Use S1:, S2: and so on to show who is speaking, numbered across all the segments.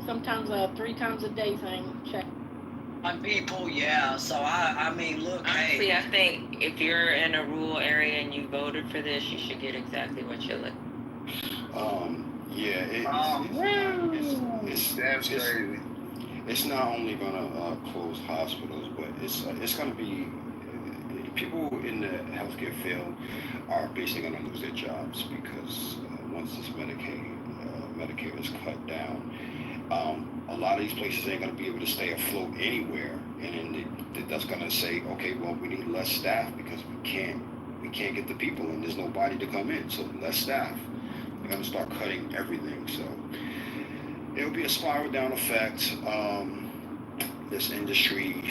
S1: sometimes a 3 times a day thing. Check.
S2: On people, yeah. So I mean, look,
S3: Honestly,
S2: hey.
S3: I think if you're in a rural area and you voted for this, you should get exactly what you're looking.
S4: Yeah,
S5: That's crazy.
S4: it's not only gonna close hospitals, but it's gonna be people in the healthcare field are basically gonna lose their jobs because once this Medicare is cut down, a lot of these places ain't gonna be able to stay afloat anywhere, and then that's gonna say, okay, well, we need less staff because we can't get the people, and there's nobody to come in, so less staff. They're gonna start cutting everything, so it'll be a spiral down effect. This industry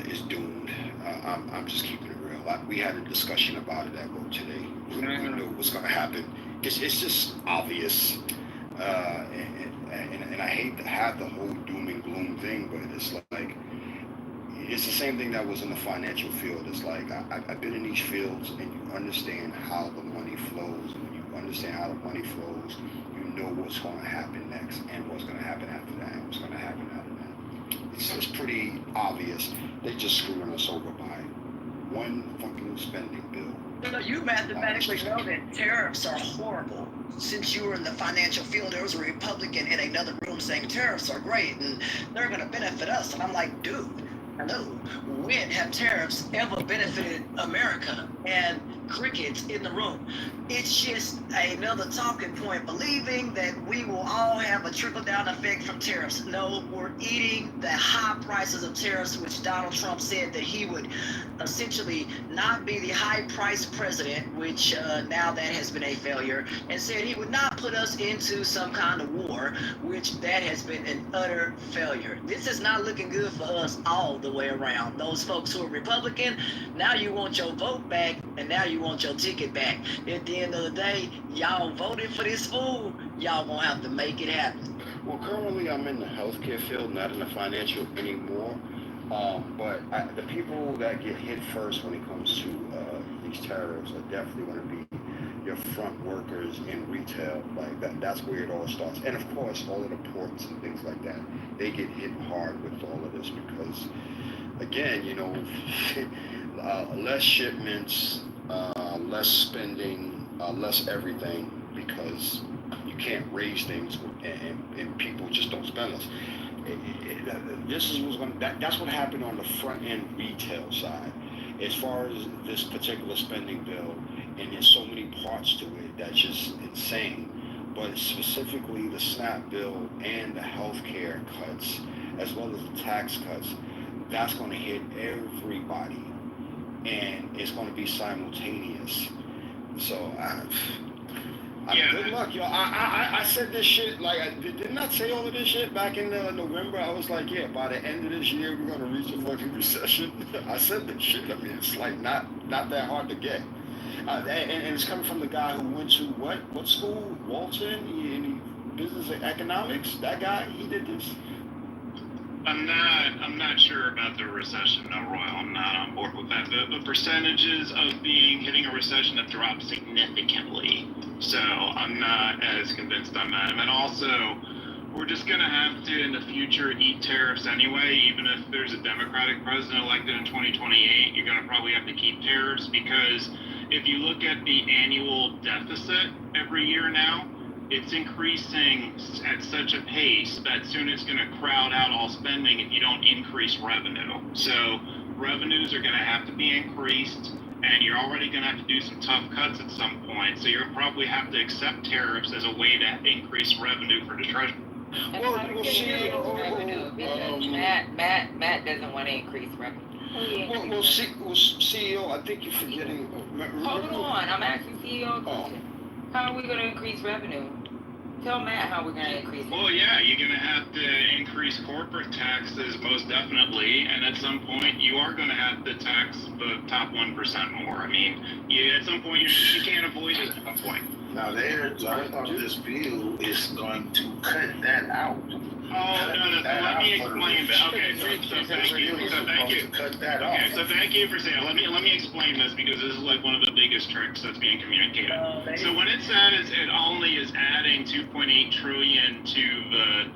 S4: is doomed. I'm just keeping it real. We had a discussion about it at work today. We know what's gonna happen. It's just obvious. And I hate to have the whole doom and gloom thing, but it's like it's the same thing that was in the financial field. It's like I've been in these fields, and you understand how the money flows. And when you understand how the money flows, you know what's going to happen next, and what's going to happen after that, and what's going to happen after that. It's pretty obvious. They just screwing us over by one fucking spending bill.
S2: You mathematically know that tariffs are horrible. Since you were in the financial field, there was a Republican in another room saying tariffs are great and they're going to benefit us. And I'm like, dude, hello, when have tariffs ever benefited America? And crickets in the room. It's just another talking point, believing that we will all have a trickle-down effect from tariffs. No, we're eating the high prices of tariffs, which Donald Trump said that he would essentially not be the high-priced president, which now that has been a failure, and said he would not put us into some kind of war, which that has been an utter failure. This is not looking good for us all the way around. Those folks who are Republican, now you want your vote back, and now you want your ticket back. At the end of the day, y'all voted for this fool. Y'all gonna have to make it happen.
S4: Well, currently I'm in the healthcare field, not in the financial anymore. But the people that get hit first when it comes to these tariffs are definitely going to be your front workers in retail. Like that's where it all starts. And of course, all of the ports and things like that, they get hit hard with all of this because, again, less shipments, less spending, less everything because you can't raise things and people just don't spend less. This is what's going. That's what happened on the front end retail side, as far as this particular spending bill, and there's so many parts to it that's just insane. But specifically the SNAP bill and the healthcare cuts, as well as the tax cuts, that's going to hit everybody, and it's going to be simultaneous. So. Good luck, yo. I said this shit, like, didn't I say all of this shit back in November? I was like, yeah, by the end of this year, we're going to reach a fucking recession. I said this shit. I mean, it's like not that hard to get. And it's coming from the guy who went to what school? Walton? He business and economics? That guy, he did this?
S6: I'm not sure about the recession, no, Royal. I'm not on board with that. The percentages of hitting a recession have dropped significantly. So I'm not as convinced on that. And also, we're just going to have to, in the future, eat tariffs anyway. Even if there's a Democratic president elected in 2028, you're going to probably have to keep tariffs because if you look at the annual deficit every year now, it's increasing at such a pace that soon it's going to crowd out all spending if you don't increase revenue. So revenues are going to have to be increased, and you're already going to have to do some tough cuts at some point. So you'll probably have to accept tariffs as a way to increase revenue for the treasury.
S3: We'll see. Matt doesn't want to increase revenue.
S4: CEO, I think you're forgetting.
S3: Hold on, I'm asking CEO a question. How are we going to increase revenue? Tell Matt how we're going to increase it.
S6: Well, yeah, you're going to have to increase corporate taxes most definitely, and at some point you are going to have to tax the top 1% more. I mean, at some point you can't avoid it at some point.
S5: Now, I thought this bill is going to cut that out.
S6: Oh, no, let me explain that. Okay, so thank you. Okay, so thank you for saying it. Let me explain this because this is like one of the biggest tricks that's being communicated. So when it says it only is adding 2.8 trillion to the